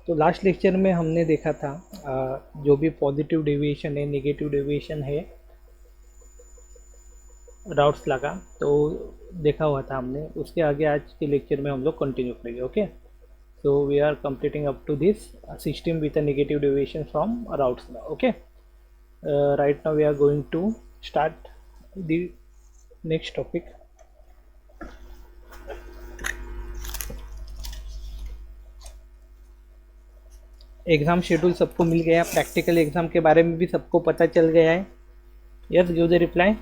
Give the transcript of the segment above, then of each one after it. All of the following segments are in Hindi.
तो लास्ट लेक्चर में हमने देखा था जो भी पॉजिटिव डेविएशन है, नेगेटिव डेविएशन है, राउट्स लगा तो देखा हुआ था हमने। उसके आगे आज के लेक्चर में हम लोग कंटिन्यू करेंगे। Okay, so we are completing up to this system with a negative deviation from routes law. Okay, right now we are going to start the next topic. Exam schedule सबको मिल गया, प्रैक्टिकल एग्ज़ाम के बारे में भी सबको पता चल गया है। Yes, give the reply.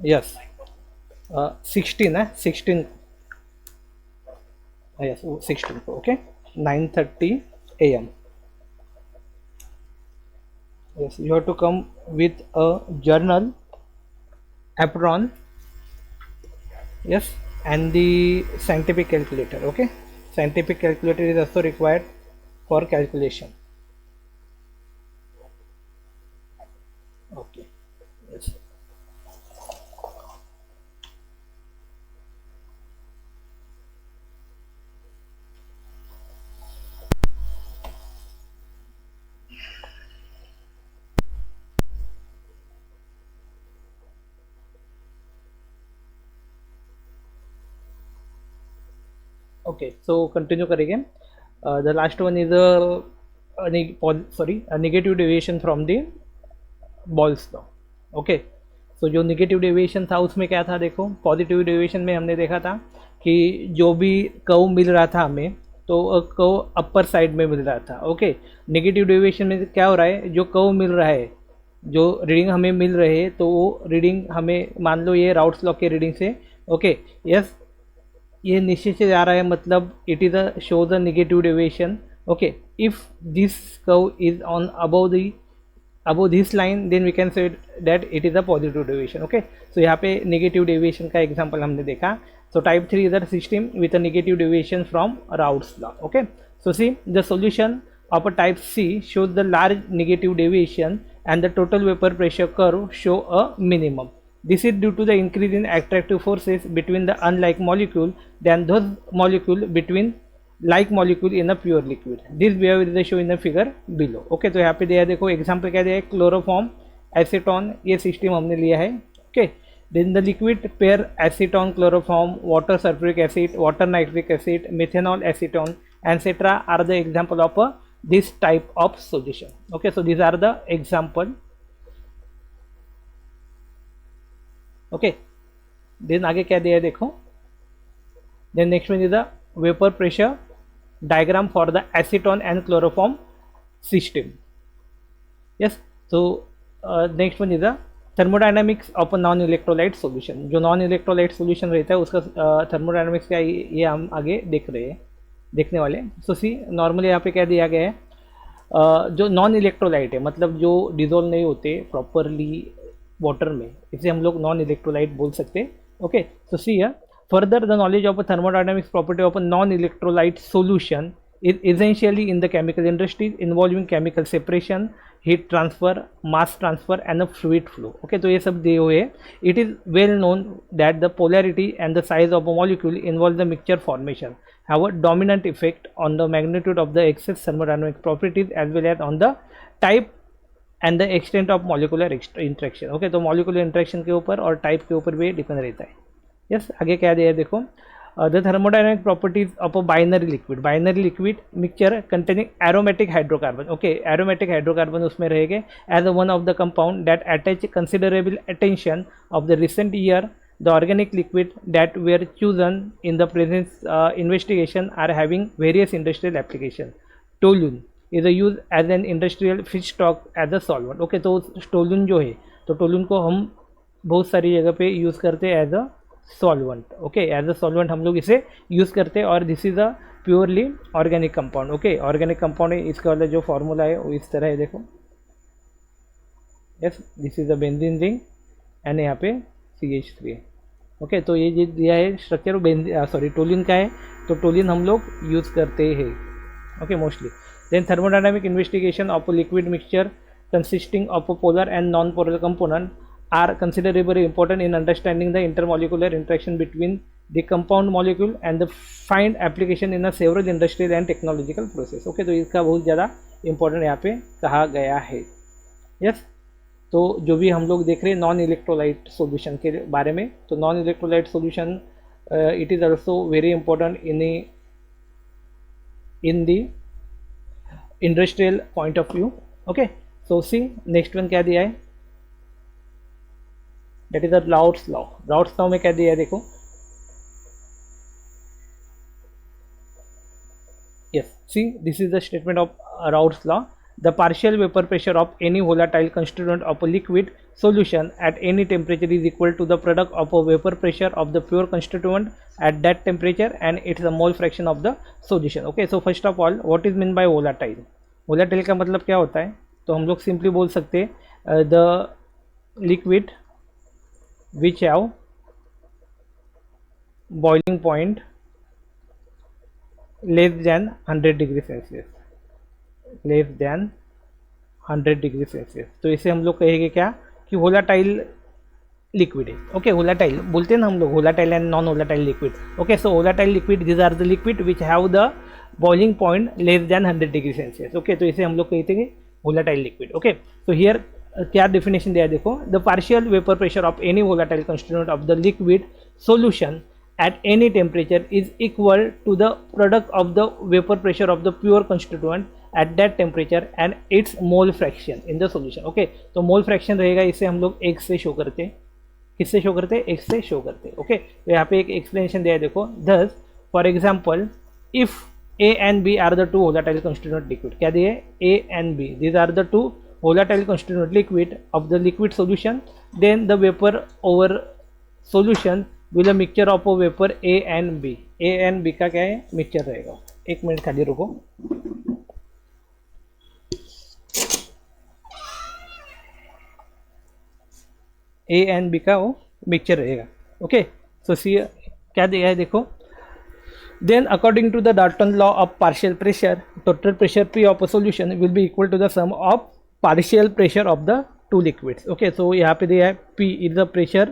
Yes, 16 है, 16, यस 16 को। Okay, 9:30 AM. Yes, you have to come with a journal, apron, yes, and the scientific calculator. Okay, scientific calculator is also required for calculation. Okay, yes. Okay, so continue करेंगे। The last one is a negative deviation from the बॉल्स लॉ। ओके, सो जो निगेटिव डेविएशन था उसमें क्या था, देखो पॉजिटिव डेविएशन में हमने देखा था कि जो भी कर्व मिल रहा था हमें, तो कर्व अपर साइड में मिल रहा था। ओके, नेगेटिव डेविएशन में क्या हो रहा है, जो कर्व मिल रहा है, जो रीडिंग हमें मिल रहे हैं, तो वो रीडिंग हमें मान लो ये राउट्स लॉ के रीडिंग से, ओके यस, ये नीचे से जा रहा है, मतलब it is a show the negative deviation. Okay, if this curve is on above this line, then we can say that it is a positive deviation. Okay, so यहाँ पे negative deviation का example हमने देखा। So type 3 is a system with a negative deviation from Raoult's law. Okay, so see the solution of a type C shows the large negative deviation and the total vapor pressure curve show a minimum. This is due to the increase in attractive forces between the unlike molecule than those molecule between like molecule in a pure liquid. This behaviour is show in the figure below. Okay, तो यहाँ पे दिया है, देखो एग्जाम्पल क्या दिया है, क्लोरोफॉर्म, एसीटोन, ये सिस्टम हमने लिया है। Okay, then the liquid pair acetone, chloroform, water sulphuric acid, water nitric acid, methanol acetone etcetera are the example of this type of solution. Okay, so this are the example. Okay, then आगे क्या दिया है, देखो then next one is the vapor pressure diagram for the acetone and chloroform system. Yes, so next one is the thermodynamics of a non electrolyte solution. जो non electrolyte solution रहता है उसका thermodynamics क्या, ये हम आगे देखने वाले। सो सी नॉर्मली यहाँ पे क्या दिया गया है, जो नॉन इलेक्ट्रोलाइट है, मतलब जो डिजोल्व नहीं होते प्रॉपरली वाटर में, इसे हम लोग नॉन इलेक्ट्रोलाइट बोल सकते हैं। Okay, so see further, the knowledge of a thermodynamics property of a non-electrolyte solution is essentially in the chemical industry involving chemical separation, heat transfer, mass transfer and a fluid flow. Okay, तो ये सब दिए हुए हैं। It is well known that the polarity and the size of a molecule involve the mixture formation have a dominant effect on the magnitude of the excess thermodynamic properties as well as on the type and the extent of molecular interaction. Okay, तो molecular interaction के ऊपर और type के ऊपर भी डिपेंड रहता है। यस, आगे क्या दिया है, देखो the thermodynamic properties of a binary liquid mixture containing aromatic hydrocarbon. Okay, aromatic hydrocarbon उसमें रहेंगे as one of the compound that attach considerable attention of the recent year the organic liquid that were chosen in the present investigation are having various industrial application. Toluene is use as an industrial fish stock as a solvent. Okay, तो टोलून जो है, तो टोलून को हम बहुत सारी जगह पे यूज़ करते हैं as a solvent. Okay, as a solvent हम लोग इसे यूज़ करते हैं, और this is a purely organic compound. Okay, organic compound है, इसका वाला जो फॉर्मूला है वो इस तरह है, देखो yes, this is the benzene ring and यहाँ पे CH3 है। ओके, तो ये जो दिया है स्ट्रक्चर टोलिन का है, तो टोलिन हम लोग यूज़ करते हैं, okay, mostly. Then thermodynamic investigation of liquid mixture consisting of a polar and non-polar component are considerably important in understanding the intermolecular interaction between the compound molecule and the find application in a several industrial and technological process. Okay, तो इसका बहुत ज़्यादा इंपॉर्टेंट यहाँ पे कहा गया है. यस, तो जो भी हम लोग देख रहे हैं नॉन इलेक्ट्रोलाइट सॉल्यूशन के बारे में, तो non electrolyte solution it is also very important in the industrial point of view. Okay, so see next one क्या दिया है, that is the Raoult's law. Raoult's law में क्या दिया है देखो. Yes, see this is the statement of Raoult's law. The partial vapour pressure of any volatile constituent of a liquid solution at any temperature is equal to the product of a vapor pressure of the pure constituent at that temperature and it's a mole fraction of the solution. Okay, so first of all what is meant by volatile. volatile का मतलब क्या होता है, तो हम लोग सिंपली बोल सकते हैं the liquid which have boiling point less than 100 degree Celsius, less than 100 degree Celsius. तो इसे हम लोग कहेंगे क्या कि वोलाटाइल लिक्विड है. ओके, वोलाटाइल बोलते हैं ना हम लोग, volatile and non volatile liquid. Okay, so volatile liquid this are the liquid which have the boiling point less than 100 degree Celsius. Okay, तो इसे हम लोग कहते हैं volatile liquid. Okay, so here क्या definition दिया देखो, the partial vapor pressure of any volatile constituent of the liquid solution at any temperature is equal to the product of the vapor pressure of the pure constituent at that temperature and its mole fraction in the solution. Okay, तो mole fraction रहेगा, इसे हम लोग x से शो करते हैं. किससे शो करते हैं, x से शो करते हैं. ओके, तो यहाँ पे एक एक्सप्लेनेशन दिया है देखो. thus for example if A and B are the two volatile constituent liquid. क्या दिए, A and B, these are the two volatile constituent liquid of the liquid solution. Then the vapor over solution will a mixture of a vapor A and B. A and B का क्या है, मिक्सचर रहेगा. एक मिनट खाली रुको. A and B का वो मिक्सचर रहेगा. ओके, सो सी क्या दिया है देखो. Then according to the Dalton law of partial pressure, total pressure P of a solution will be equal to the sum of partial pressure of the two liquids. Okay, so यहाँ पे दिया है P is the pressure,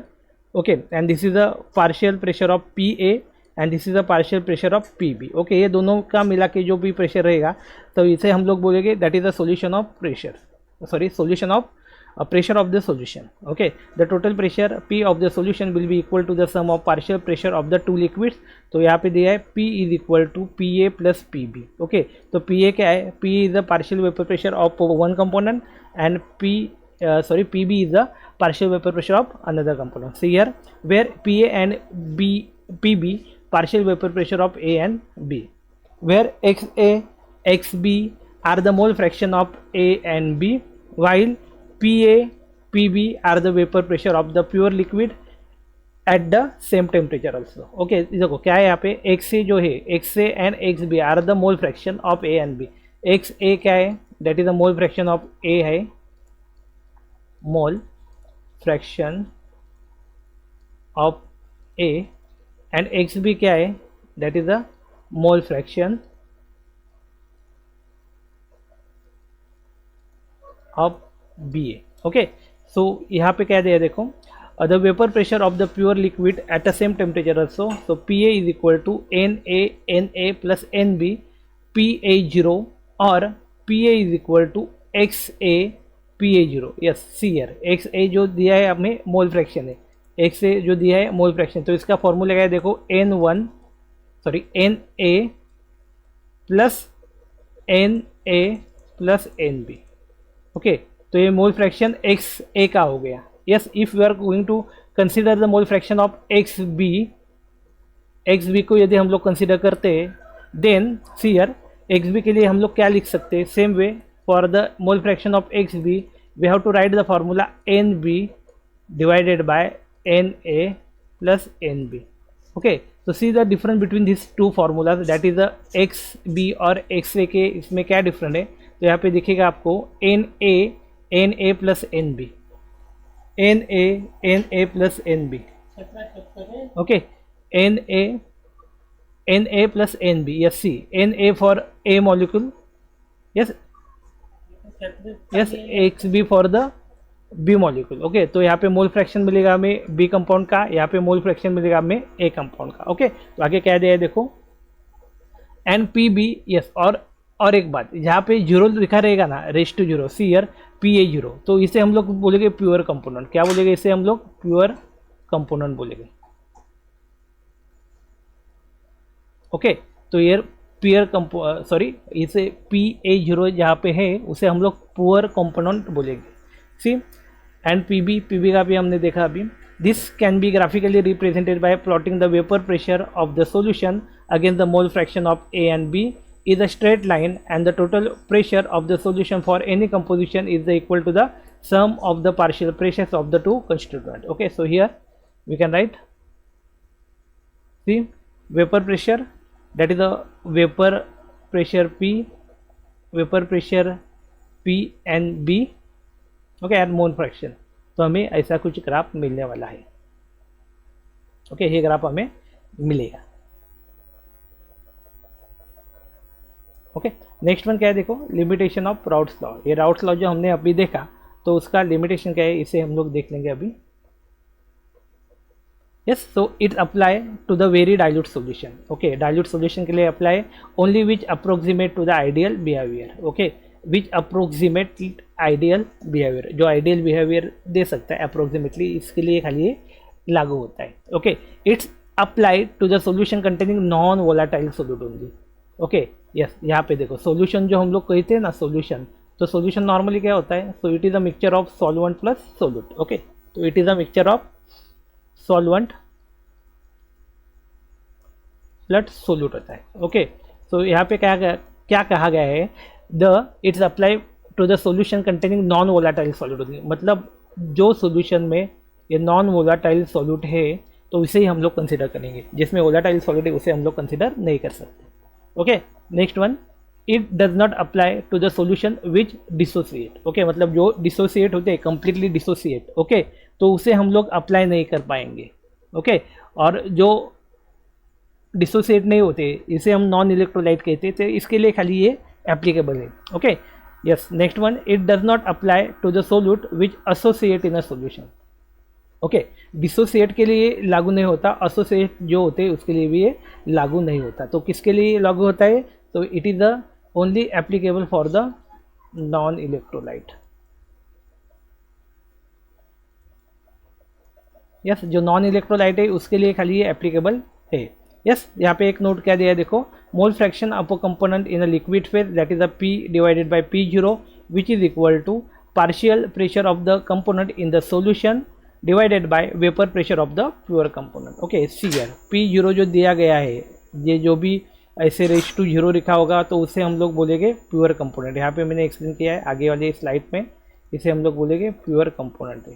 okay, and this is the partial pressure of PA and this is the partial pressure of PB. Okay, ये दोनों का मिला के जो भी प्रेशर रहेगा, तो इसे हम लोग बोलेंगे that is the solution of pressure, solution of pressure of the solution. Okay, the total pressure P of the solution will be equal to the sum of partial pressure of the two liquids. तो यहाँ पे दिया है P is equal to PA plus PB. Okay, तो PA क्या है, P is the partial vapor pressure of one component and PB is the partial vapor pressure of another component. So here where PA and PB partial vapor pressure of A and B, where XA XB are the mole fraction of A and B, while PA PB are the vapor pressure of the pure liquid at the same temperature also. Okay, देखो क्या है यहाँ पे, XA जो है, XA and XB are the mole fraction of A and B. XA क्या है, that is the mole fraction of A है, mole fraction of A, and XB क्या है, that is the mole fraction of BA. Okay, so यहाँ पे क्या दिया देखो, the vapour pressure of the pure liquid at the same temperature also. So PA is equal to NA plus NB PA0 और PA is equal to XA PA0. Yes, see here XA जो दिया है हमें मोल फ्रैक्शन है, XA जो दिया है मोल फ्रैक्शन, तो इसका फॉर्मूला क्या है देखो, NA प्लस NB. ओके, तो ये मोल फ्रैक्शन XA का हो गया. Yes, if you are going to consider the mole fraction of XB को यदि हम लोग कंसिडर करते हैं, देन सी हियर XB के लिए हम लोग क्या लिख सकते हैं, same way for the mole fraction of XB we have to write the formula NB divided by NA plus NB. Okay, तो see the difference between this two formulas, that is the XB और XA के इसमें क्या डिफरेंट है. तो यहाँ पे दिखेगा आपको NA plus NB, NA plus NB. Okay, Na plus Nb, yes, see Na for A molecule, yes, XB for the B molecule. Okay, तो यहाँ पे मोल फ्रैक्शन मिलेगा हमें B कंपाउंड का, यहाँ पे मोल फ्रैक्शन मिलेगा हमें A कंपाउंड का. ओके, तो आगे क्या दिया है देखो, NPB, यस. और एक बात, जहाँ पे जीरो लिखा रहेगा ना, raise to zero, see here Pa0, तो इसे हम लोग बोलेंगे प्योर कंपोनेंट. क्या बोलेंगे इसे हम लोग? प्योर कंपोनेंट बोलेंगे. ओके, तो ये प्योर सॉरी, इसे Pa0 जहाँ पे है उसे हम लोग पुअर कंपोनेंट बोलेंगे. सी, एंड पीबी का भी हमने देखा अभी. This can be graphically represented by plotting the vapour pressure of the solution against the mole fraction of A and B is a straight line, and the total pressure of the solution for any composition is equal to the sum of the partial pressures of the two constituents. Okay, so here we can write, see, vapor pressure, that is the vapor pressure P, vapor pressure P and B, okay, and mole fraction. तो हमें ऐसा कुछ ग्राफ मिलने वाला है. ओके, ये ग्राफ हमें मिलेगा. ओके, नेक्स्ट वन क्या है देखो, लिमिटेशन ऑफ राउट्स लॉ. ये राउट्स लॉ जो हमने अभी देखा, तो उसका लिमिटेशन क्या है इसे हम लोग देख लेंगे अभी. Yes, so it apply to the very dilute solution. Okay, dilute solution के लिए apply only which approximate to the ideal behaviour. Okay, which approximate ideal behaviour, जो आइडियल बिहेवियर दे सकता है अप्रोक्सीमेटली, इसके लिए खाली ये लागू होता है. Okay, it's apply to the solution containing non volatile solute only. Okay, yes, यहाँ पे देखो सॉल्यूशन जो हम लोग कहते हैं ना सॉल्यूशन, तो सॉल्यूशन नॉर्मली क्या होता है, so it is a mixture of solvent plus solute. Okay, तो it is a mixture of solvent plus solute होता है. ओके, सो यहाँ पे क्या कहा गया है, the it's apply to the solution containing non volatile solute. मतलब जो सॉल्यूशन में ये नॉन वोलाटाइल सॉल्यूट है तो इसे ही हम लोग कंसिडर करेंगे, जिसमें वोलाटाइल सॉल्यूट है उसे हम लोग कंसिडर नहीं कर सकते. Okay, next one, it does not apply to the solution which dissociate. Okay, मतलब जो डिसोसिएट होते हैं, कंप्लीटली डिसोसिएट, ओके, तो उसे हम लोग अप्लाई नहीं कर पाएंगे. ओके, और जो डिसोसिएट नहीं होते इसे हम नॉन इलेक्ट्रोलाइट कहते थे, इसके लिए खाली ये एप्लीकेबल है. Okay, yes, next one, it does not apply to the solute which associate in a solution. Okay, dissociate के लिए लागू नहीं होता, एसोसिएट जो होते हैं उसके लिए भी ये लागू नहीं होता. तो किसके लिए लागू होता है, तो it is the only applicable for the non electrolyte. Yes, जो नॉन इलेक्ट्रोलाइट है उसके लिए खाली ये एप्लीकेबल है. यस, यहाँ पे एक नोट क्या दिया है देखो, mole fraction of a component in a liquid phase, that is a P divided by P0 which is equal to partial pressure of the component in the solution divided by vapour pressure of the pure component. Okay, सीआर P0 जो दिया गया है, ये जो भी ऐसे रेस टू जीरो लिखा होगा तो उसे हम लोग बोलेंगे प्योर कंपोनेंट. यहाँ पे मैंने एक्सप्लेन किया है आगे वाले स्लाइड में, इसे हम लोग बोलेंगे प्योर कंपोनेंट है.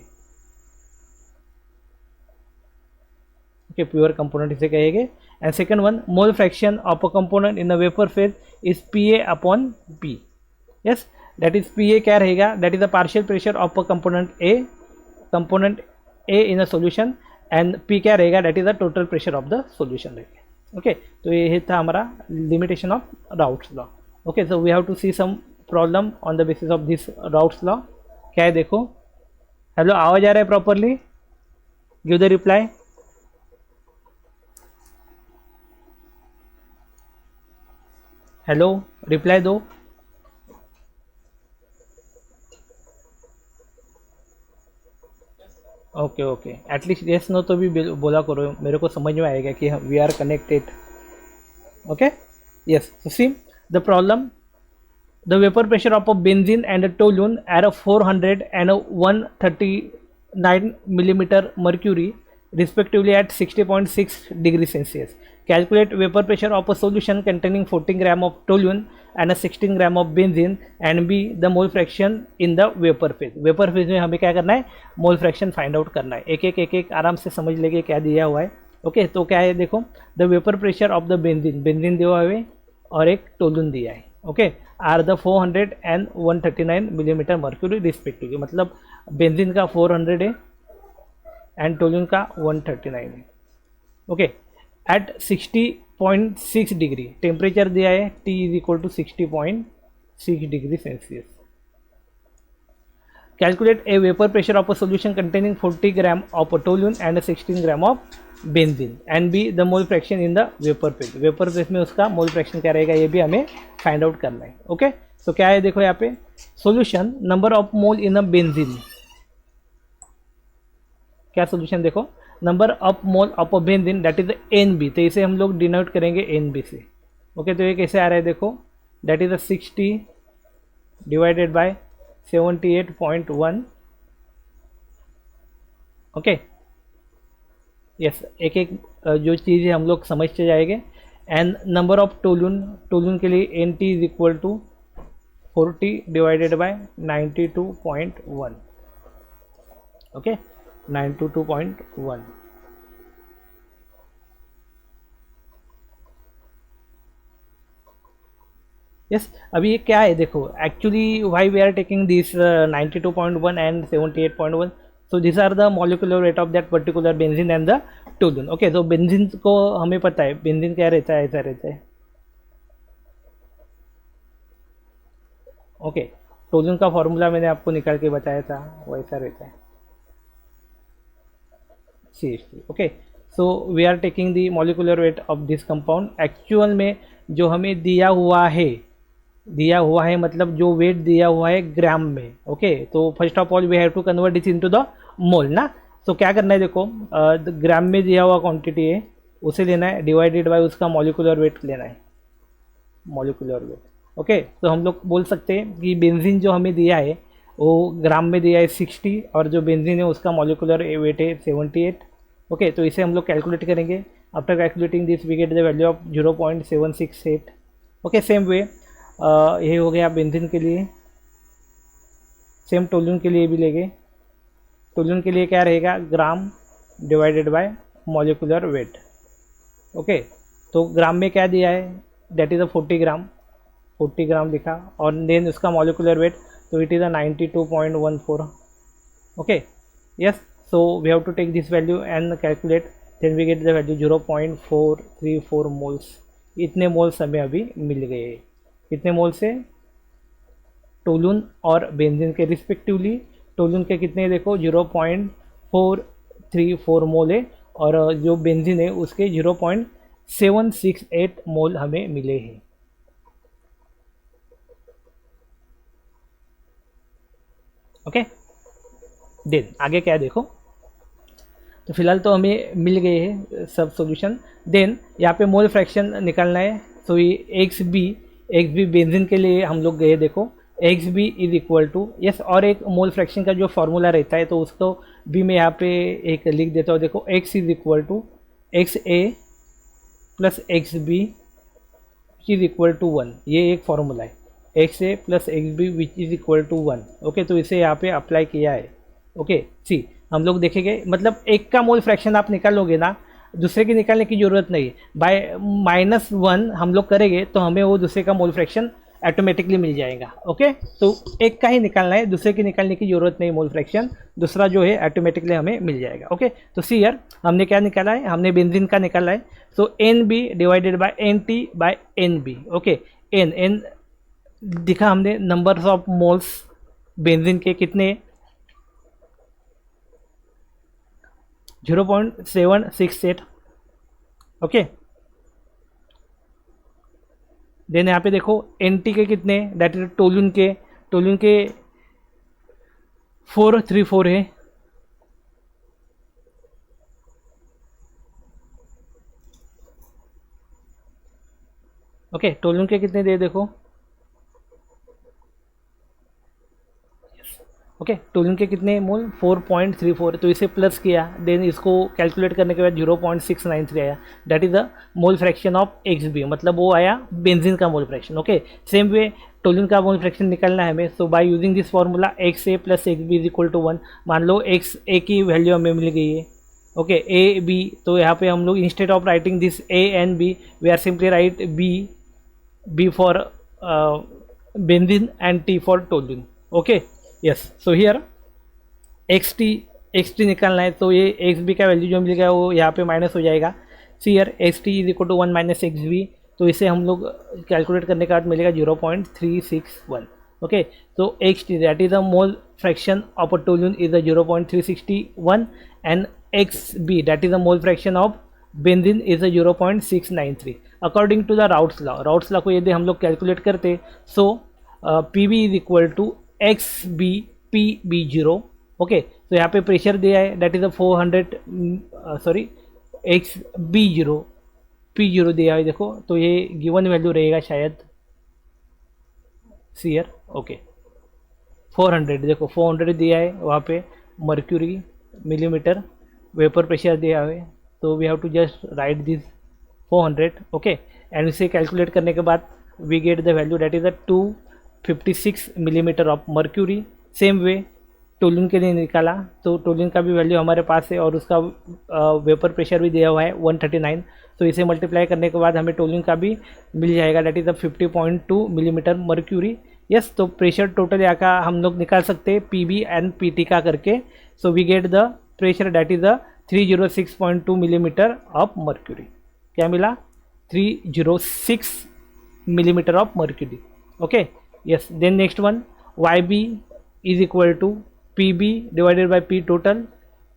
ओके, प्योर कंपोनेंट इसे कहेंगे. And second one, mole fraction of a component in the vapour phase is Pa upon P. Yes, that is Pa क्या रहेगा, that is the partial pressure of a component A in a solution, and P क्या रहेगा, that is the total pressure of the solution रहेगा. ओके, तो ये था हमारा limitation of Raoult's law. Okay, so we have to see some problem on the basis of this Raoult's law. क्या है देखो, हेलो, आवाज आ रहा है properly, give the reply. Hello, reply दो. Okay okay, at least yes no तो भी बोला करो, मेरे को समझ में आएगा कि we are connected. Okay, yes, so see the problem, the vapor pressure of a benzene and a toluene at a 400 and a 139 millimeter mercury respectively at 60.6 degrees Celsius. Calculate vapor pressure of a solution containing 14 gram of toluene and a 16 gram of benzene and B the mole fraction in the vapor phase. Vapor phase में हमें क्या करना है, मोल फ्रैक्शन फाइंड आउट करना है. एक आराम से समझ लेंगे क्या दिया हुआ है. ओके, तो क्या है देखो, the vapour pressure of the benzene दिया हुआ है और एक टोलून दिया है. Okay, are the 400 and 139 millimetre mercury respectively. मतलब बेंजीन का 400 है एंड टोल्यून का 139 है। ओके, एट 60.6 डिग्री टेम्परेचर दिया है, T is equal to 60.6 degree Celsius. Calculate a vapour pressure of a solution containing 40 gram of toluene and 16 gram of benzene and be the mole fraction in the vapour phase. Vapour phase में उसका मोल फ्रैक्शन क्या रहेगा ये भी हमें फाइंड आउट करना है। ओके, तो क्या है देखो यहाँ पे solution number of mole in a benzene, क्या सोल्यूशन देखो number of mole of a benzene that is NB, तो इसे हम लोग डिनोट करेंगे NB से। ओके, तो ये कैसे आ रहा है देखो, that is 60 divided by 78.1। Okay, yes, एक एक जो चीज़ है हम लोग समझते जाएंगे। And number of toluene, toluene के लिए NT is equal to 40 divided by 92.1। Okay, 92.1। Yes, अभी ये क्या है देखो, actually why we are taking this 92.1 and 78.1, so this are the molecular weight of that particular benzene and the toluene. Okay, तो बेंजीन को हमें पता है, बेंजीन क्या रहता है, ऐसा रहता है। ओके, टोल्यून का फॉर्मूला मैंने आपको निकाल के बताया था, वैसा रहता है CH3। Okay, so we are taking the molecular weight of this compound. Actual में जो हमें दिया हुआ है मतलब जो वेट दिया हुआ है ग्राम में। ओके, तो first of all we have to convert this into the mole ना। तो क्या करना है देखो, ग्राम में दिया हुआ क्वांटिटी है उसे लेना है, डिवाइडेड बाय उसका मॉलिक्यूलर वेट लेना है, मॉलिक्यूलर वेट। ओके, तो हम लोग बोल सकते हैं कि बेंजीन जो हमें दिया है वो ग्राम में दिया है 60 और जो बेंजीन है उसका मॉलिक्यूलर वेट है 78। ओके, तो इसे हम लोग कैलकुलेट करेंगे। After calculating this we get the value of 0.768। Okay, same way ये हो गया बेंजीन के लिए, सेम टोल्यून के लिए भी लेंगे। टोल्यून के लिए क्या रहेगा, gram divided by molecular weight. Okay, तो ग्राम में क्या दिया है, दैट इज़ अ 40 ग्राम, 40 ग्राम लिखा, और देन उसका मॉलिक्यूलर वेट, तो it is a 92.14। Okay, yes, so we have to take this value and calculate, then we get the value 0.434 moles। इतने मोल्स हमें अभी मिल गए। कितने मोल से, टोल्यून और बेंजीन के रिस्पेक्टिवली। टोल्यून के कितने देखो 0.434 मोल है, और जो बेंजीन है उसके 0.768 मोल हमें मिले हैं। ओके, देन आगे क्या है देखो, तो फिलहाल तो हमें मिल गए हैं सब सॉल्यूशन। देन यहाँ पे मोल फ्रैक्शन निकालना है, तो ये XB बेंजीन के लिए हम लोग गए देखो, XB is equal to, yes, और एक मोल फ्रैक्शन का जो फॉर्मूला रहता है तो उसको भी मैं यहाँ पे एक लिख देता हूँ। देखो, X is equal to XA plus XB which is equal to 1, ये एक फॉर्मूला है, XA plus XB which is equal to 1। Okay, तो इसे यहाँ पे अप्लाई किया है। ओके, सी हम लोग देखेंगे, मतलब एक का मोल फ्रैक्शन आप निकालोगे ना, दूसरे की निकालने की ज़रूरत नहीं है। बाय -1 हम लोग करेंगे तो हमें वो दूसरे का मोल फ्रैक्शन ऑटोमेटिकली मिल जाएगा। ओके, तो एक का ही निकालना है, दूसरे की निकालने की ज़रूरत नहीं, मोल फ्रैक्शन दूसरा जो है ऑटोमेटिकली हमें मिल जाएगा। ओके, तो सी यार हमने क्या निकाला है, हमने बेंजीन का निकाला है। So NB divided by NT by NB। Okay, N दिखा हमने, नंबर्स ऑफ मोल्स बेंजीन के कितने, 0.768। ओके, देन यहाँ पे देखो NT के कितने, दैट इज टोल्यून के 434 है। ओके, टोल्यून के कितने दे देखो, ओके, टोल्यून के कितने मोल 4.34, तो इसे प्लस किया, देन इसको कैलकुलेट करने के बाद 0.693 आया, that is the mole fraction of XB, मतलब वो आया बेंजीन का mole fraction. Okay, same way toluene का मोल फ्रैक्शन निकालना है हमें, so by using this formula XA plus XB is equal to 1। मान लो XA की वैल्यू हमें मिल गई है। ओके, AB, तो यहाँ पे हम लोग instead of writing this A and B, we are simply write B for benzene and T for toluene. Okay, yes, so here X T निकालना है, तो ये एक्स बी का वैल्यू जो मिलेगा वो यहाँ पे माइनस हो जाएगा। See here X T is equal to 1 minus X B, तो इसे हम लोग कैलकुलेट करने के बाद मिलेगा 0.361। ओके, तो X T that is a mole fraction of a toluene is a 0.361 and X B that is a mole fraction of benzene is a 0.693 according to the Raoult's law. Raoult's law को यदि हम लोग कैलकुलेट करते, so P B is equal to X B P B zero. Okay, तो यहाँ पे प्रेशर दिया है that is a 400 sorry X B zero P zero दिया है देखो, तो ये गिवन वैल्यू रहेगा शायद सी ईयर। ओके, 400 देखो 400 दिया है वहाँ पे मर्क्यूरी मिलीमीटर वेपर प्रेशर दिया है, तो we have to just write this 400। Okay, and इसे कैलकुलेट करने के बाद we get the value that is a 256 millimetre of mercury. Same way toluene के लिए निकाला, तो टोल्यून का भी वैल्यू हमारे पास है और उसका वेपर प्रेशर भी दिया हुआ है 139, तो इसे मल्टीप्लाई करने के बाद हमें टोल्यून का भी मिल जाएगा that is a 50.2 millimetre mercury. Yes, तो प्रेशर टोटल यहाँ का हम लोग निकाल सकते हैं P B and P T का करके, so we get the pressure that is a 306.2 millimetre of mercury. क्या मिला? 306 millimetre of mercury. Okay, yes, then next one Y B is equal to P B divided by P total,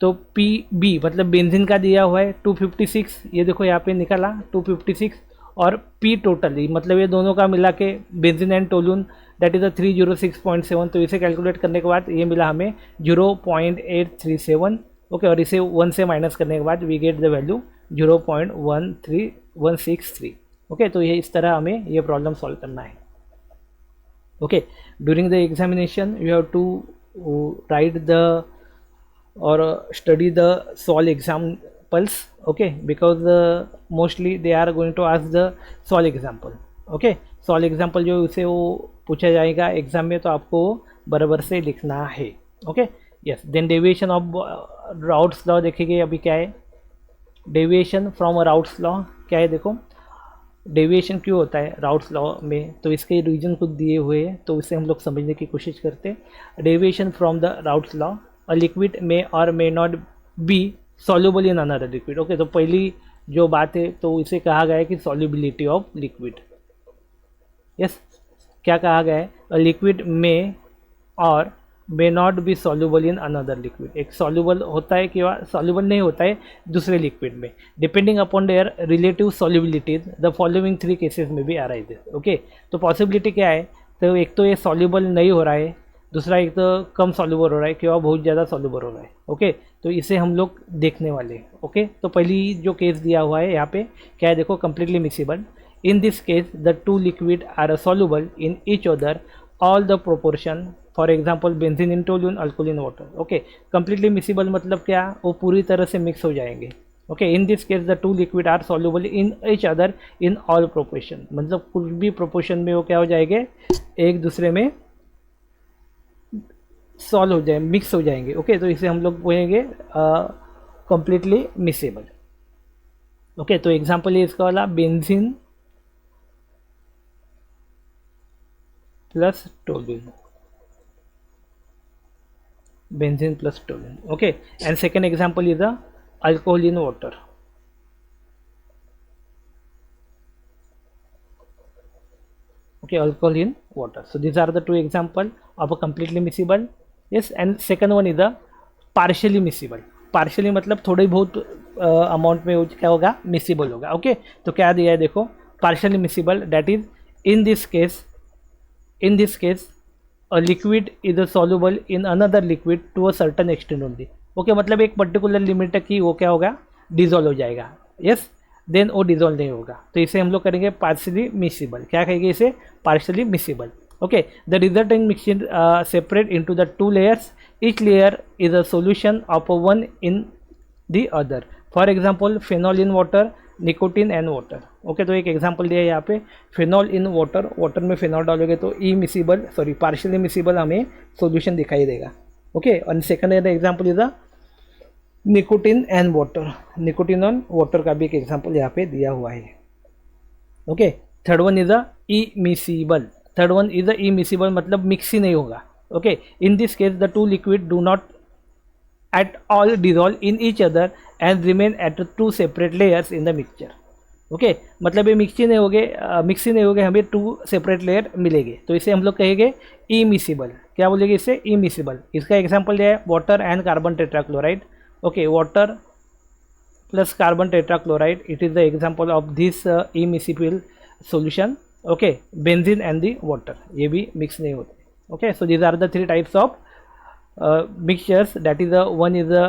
तो पी बी मतलब बेंजीन का दिया हुआ है 256, ये देखो यहाँ पे निकाला 256, और पी टोटल मतलब ये दोनों का मिला के benzene and toluene that is अ 306.7, तो इसे कैलकुलेट करने के बाद ये मिला हमें 0.837। ओके, और इसे 1 से माइनस करने के बाद we get the value 0.13163। Okay, तो ये इस तरह हमें ये प्रॉब्लम सॉल्व करना है। Okay, during the examination you have to write the or study the solve examples, okay, because mostly they are going to ask the solve example। okay, solve example जो उसे वो पूछा जाएगा एग्जाम में, तो आपको बराबर से लिखना है। Okay, yes, then deviation of Raoult's law देखेंगे अभी क्या है। डेविएशन फ्रॉम राउट्स लॉ क्या है, देखो डेविएशन क्यों होता है राउट्स लॉ में, तो इसके रीजन कुछ दिए हुए हैं, तो इसे हम लोग समझने की कोशिश करते हैं। Deviation from the Raoult's law, a liquid may और may not be soluble in another liquid. Okay, तो पहली जो बात है तो इसे कहा गया है कि सॉल्युबिलिटी ऑफ लिक्विड। यस, क्या कहा गया है? अ लिक्विड मे और may not be soluble in another liquid, एक सॉल्युबल होता है कि सॉल्युबल नहीं होता है दूसरे लिक्विड में, depending upon their relative solubilities the following 3 cases में भी अराइजेस। ओके, तो पॉसिबिलिटी क्या है, तो एक तो ये सॉल्युबल नहीं हो रहा है, दूसरा एक तो कम सॉल्युबल हो रहा है कि बहुत ज़्यादा सॉल्युबल हो रहा है। ओके, तो इसे हम लोग देखने वाले हैं। ओके, तो पहली जो केस दिया हुआ है यहाँ पे क्या है, देखो completely miscible. In this case the 2 liquid are soluble in each other all the proportion, for example benzene in toluene alcohol in water. Okay, completely miscible मतलब क्या, वो पूरी तरह से मिक्स हो जाएंगे। Okay, in this case the 2 liquid are soluble in each other in all proportion, मतलब कुछ भी प्रोपोर्शन में वो क्या हो जाएंगे, एक दूसरे में सॉल्व हो जाए, मिक्स हो जाएंगे। ओके, तो इसे हम लोग बोलेंगे कंप्लीटली मिक्सेबल। ओके, तो एग्जाम्पल ये इसका वाला benzene plus toluene, benzene plus toluene। okay, and second example is the alcohol in water। okay, alcohol in water, so these are the 2 example of a completely miscible। yes, and second one is the partially miscible। partially मतलब थोड़ी बहुत अमाउंट में क्या होगा, मिसिबल होगा। ओके, तो क्या दिया है देखो, partially miscible that is in this case a liquid is soluble in another liquid to a certain extent only। Okay, मतलब एक पर्टिकुलर लिमिट तक ही वो क्या होगा, डिजोल्व हो जाएगा। यस, देन वो डिजोल्व नहीं होगा, तो इसे हम लोग करेंगे पार्शली मिक्सिबल। क्या कहेंगे इसे, partially miscible. Okay, the resulting mixture separate into the 2 layers, each layer is a solution of one in the other। For example phenol in water, nicotine and water. Okay, तो एक एग्जांपल दिया है यहाँ पे, फिनॉल इन वाटर, वाटर में फिनॉल डालोगे तो ई मिसिबल सॉरी पार्शियली मिसिबल हमें सॉल्यूशन दिखाई देगा। ओके, और second example is the nicotine and water, nicotine on water का भी एक एग्जांपल यहाँ पे दिया हुआ है। Okay, third one is the E miscible, third one is the E miscible मतलब मिक्स ही नहीं होगा। Okay, in this case the 2 liquid do not at all dissolve in each other and remain at two separate layers in the mixture. Okay मतलब ये मिक्सी नहीं हो गए, मिक्सी नहीं हो गए, हमें टू सेपरेट लेयर मिलेंगे, तो इसे हम लोग कहेंगे इमिसिबल. क्या बोलेंगे इसे? इमिसिबल. इसका एग्जांपल क्या है? Water and carbon tetrachloride. Okay, water plus carbon tetrachloride, it is the example of this immiscible solution. Okay, benzene and the water, ये भी मिक्स नहीं होते. Okay, so these are the three types of mixtures, that is one is a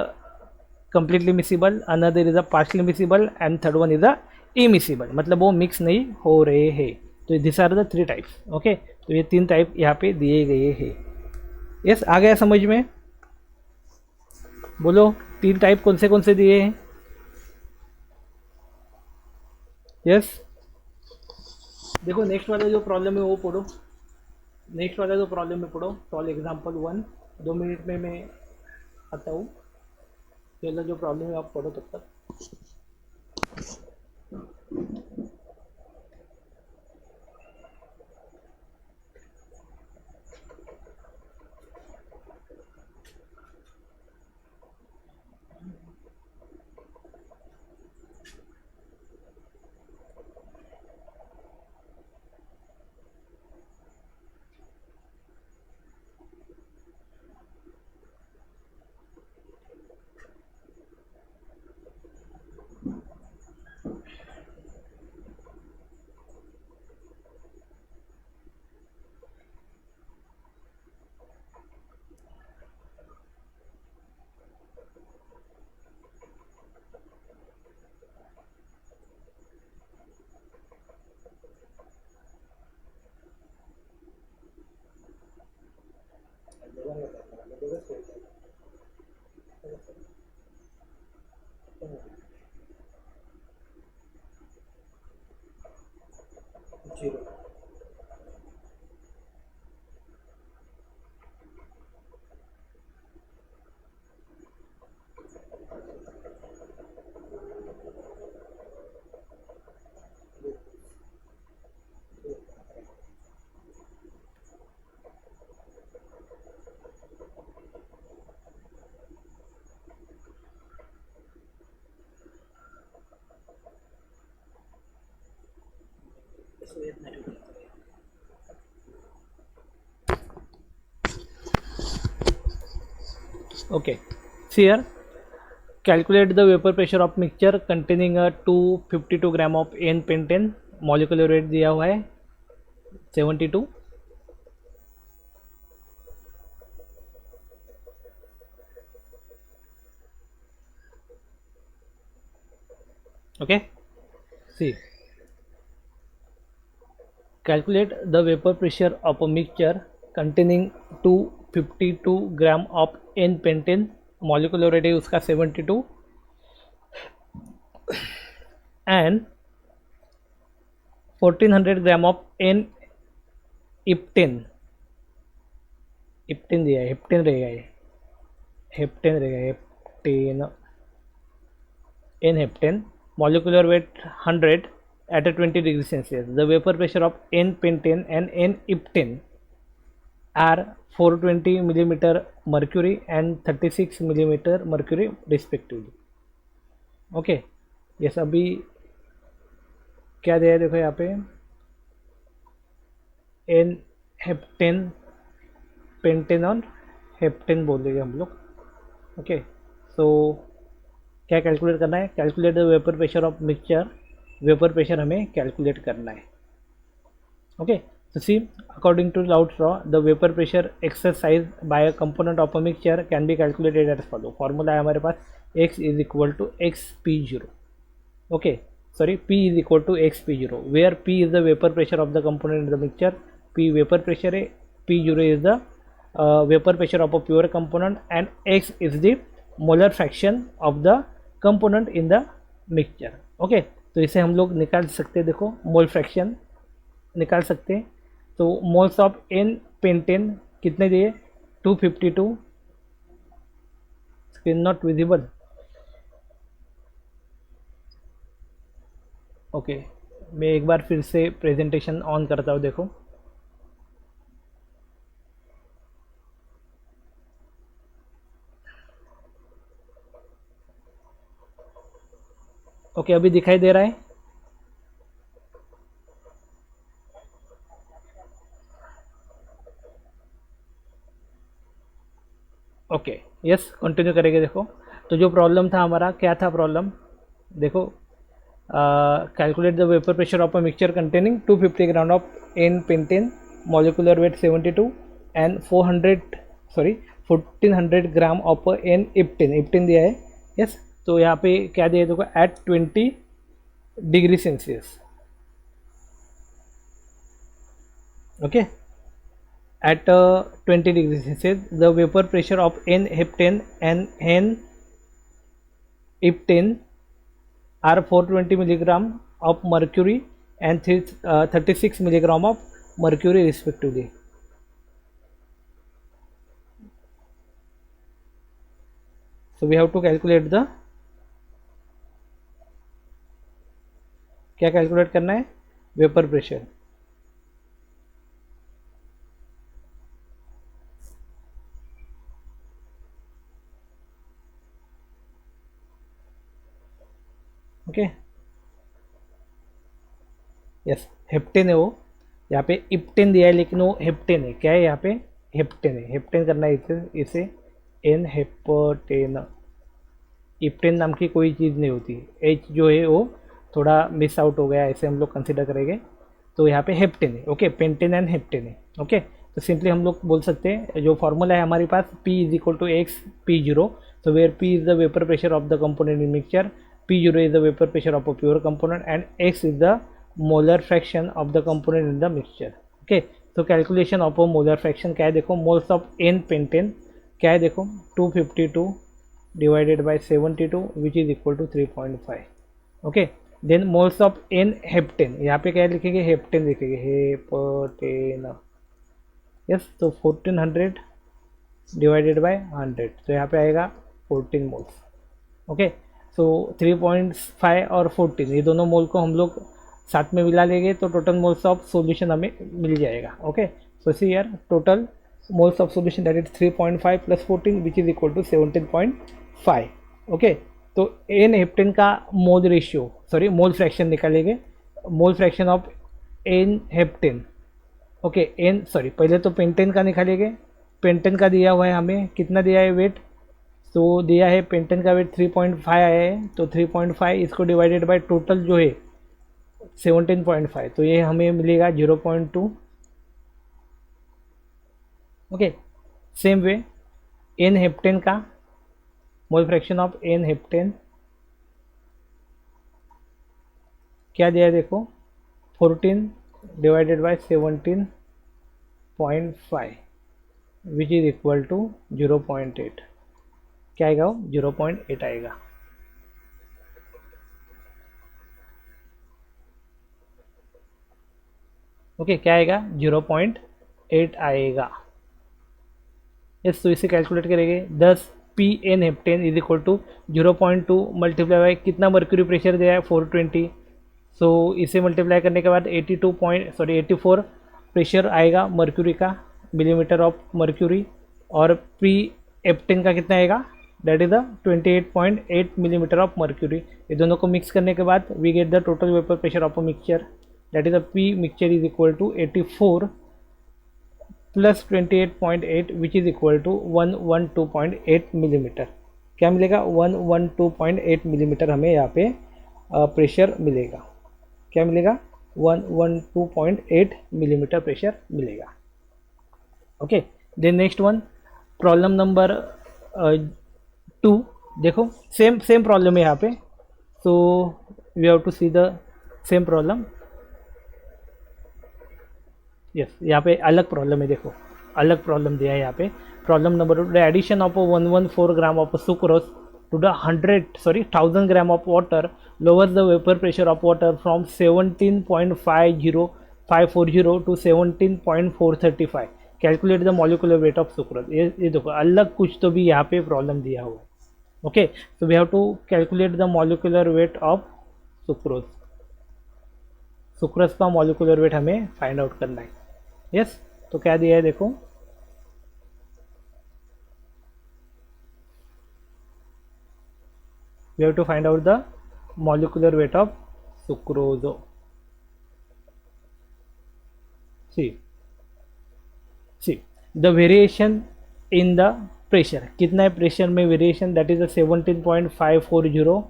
completely miscible, another is a partially miscible and third one is a immiscible, मतलब वो मिक्स नहीं हो रहे हैं. तो this are the three types. Okay, तो ये तीन टाइप यहाँ पे दिए गए हैं. यस, आ गया समझ में? बोलो तीन टाइप कौन से दिए हैं? यस, देखो नेक्स्ट वाला जो प्रॉब्लम है वो पढ़ो. नेक्स्ट वाला जो प्रॉब्लम है पढ़ो. Solve example 1. 2 मिनट में मैं आता हूँ. पहला जो प्रॉब्लम है आप पढ़ो तब तक. Okay, see here, calculate the vapor pressure of mixture containing a 252 gram of N-pentane. molecular weight दिया हुआ है 72. Okay, see, calculate the vapor pressure of a mixture containing 252 gram of N-pentane. molecular weight है उसका 72 and 1400 gram of N heptane. Heptane दिया है, हेप्टेन रहेगा ये, हेप्टेन रहेगा, heptane, N heptane. molecular weight 100 at a 20 degree Celsius. The vapor pressure of N-pentane and N-iptane are 420 millimeter mercury and 36 millimeter mercury respectively. Okay, yes, अभी क्या दिया है देखो यहाँ पे, एन हेप्टेन, पेंटेन और हेप्टेन बोल देंगे हम लोग. ओके, सो क्या कैलकुलेट करना है? Calculate the vapour pressure of mixture. Vapour pressure हमें कैलकुलेट करना है. Okay, so see, according to Laut's law, the vapor pressure exercised by a component of a mixture can be calculated as follow. Formula है हमारे पास, x is equal to xp0. okay, sorry, p is equal to xp0, where p is the vapor pressure of the component in the mixture, p vapor pressure है, p0 is the vapor pressure of a pure component, and x is the molar fraction of the component in the mixture. Okay, तो इसे हम लोग निकाल सकते हैं. देखो मोल फ्रैक्शन निकाल सकते हैं. तो मोल्स ऑफ एन पेंटेन कितने दिए? 252. Screen not visible. ओके, मैं एक बार फिर से प्रेजेंटेशन ऑन करता हूँ. देखो ओके अभी दिखाई दे रहा है? ओके यस कंटिन्यू करेंगे। देखो तो जो प्रॉब्लम था हमारा, क्या था प्रॉब्लम? देखो calculate the vapor pressure of a mixture containing 250 gram of N-pentane, molecular weight 72 and 1400 gram of N-iptene, इप्टेन दिया है। यस तो यहाँ पे क्या दिया है देखो, at 20 degree Celsius. Okay at 20 degrees Celsius, the vapor pressure of N-heptane and N-iptane are 420 milligram of mercury and 36 milligram of mercury respectively. So we have to calculate the, क्या कैलकुलेट करना है? Vapour pressure. Okay yes heptane है वो, यहाँ पे इप्टेन दिया है लेकिन वो हेप्टेन है। क्या है यहाँ पे? हेप्टेन है। हेप्टेन करना है इसे एन हेप्टेन। इप्टेन नाम की कोई चीज़ नहीं होती। एच जो है वो थोड़ा मिस आउट हो गया, ऐसे हम लोग कंसिडर करेंगे। तो यहाँ पे हेप्टेन है। ओके पेंटेन एंड हेप्टेन है। ओके तो सिंपली हम लोग बोल सकते हैं, जो फॉर्मूला है हमारे पास, P is equal to X P zero. So where P is the vapour pressure of the component in mixture, P0 is the vapor pressure of a pure component and X is the molar fraction of the component in the mixture. Okay, so calculation of a molar fraction क्या है देखो, moles of N pentane क्या है देखो 252 divided by 72 which is equal to 3.5. Okay, then moles of N heptane, यहाँ पे क्या लिखेंगे? हेप्टेन लिखेंगे, हेप्टेन। यस तो 1400 डिवाइडेड बाय 100, तो यहाँ पे आएगा 14 मोल्स। ओके सो 3.5 और 14 ये दोनों मोल को हम लोग साथ में मिला लेंगे तो टोटल मोल्स ऑफ सॉल्यूशन हमें मिल जाएगा। Okay so see here total moles of solution that is 3.5 plus 14 which is equal to 17.5। Okay तो एन हेप्टेन का mole ratio, sorry mole fraction निकालेंगे। Mole fraction of n heptane, okay n sorry पहले तो पेंटेन का निकालेंगे। पेंटेन का दिया हुआ है हमें, कितना दिया है वेट? तो दिया है पेंटेन का वेट 3.5 आया है, तो 3.5 इसको डिवाइडेड बाय टोटल जो है 17.5, तो ये हमें मिलेगा 0.2। Okay same way n heptane का mole fraction of n heptane क्या दिया है देखो, 14 divided by 17.5 which is equal to 0.8। क्या आएगा वो? 0.8 आएगा। ओके क्या आएगा? 0.8 आएगा। यस तो इसे कैलकुलेट करेंगे। 10 P N heptane is equal to 0.2 multiply by कितना मर्क्यूरी प्रेशर दिया है 420, सो इसे मल्टीप्लाई करने के बाद 84 प्रेशर आएगा मर्क्यूरी का, मिलीमीटर ऑफ मर्क्यूरी। और पी एप्टेन का कितना आएगा? That is the 28.8 millimetre of mercury. ये दोनों को मिक्स करने के बाद we get the total vapour pressure of a mixture, that is the P mixture is equal to 84 plus 28.8 which is equal to 112.8 millimetre. क्या मिलेगा? 112.8 मिलीमीटर हमें यहाँ पे प्रेशर मिलेगा। क्या मिलेगा? 112.8 मिलीमीटर प्रेशर मिलेगा। Okay then next one, problem number 2। देखो सेम प्रॉब्लम है यहाँ पे, so we have to see the same problem. Yes यहाँ पे अलग प्रॉब्लम है, देखो अलग प्रॉब्लम दिया है यहाँ पे। Problem number 2, the addition of 114 gram of sucrose to the 1000 gram of water lowers the vapor pressure of water from 17.540 to 17.435. Calculate the molecular weight of sucrose. ये देखो अलग कुछ तो भी यहाँ पे प्रॉब्लम दिया हुआ है। Okay so we have to calculate the molecular weight of sucrose. Sucrose का मॉलिकुलर वेट हमें फाइंड आउट करना है। यस तो क्या दिया है देखो, we have to find out the molecular weight of sucrose. See the variation in the pressure. कितना है प्रेशर में variation? That is 17.540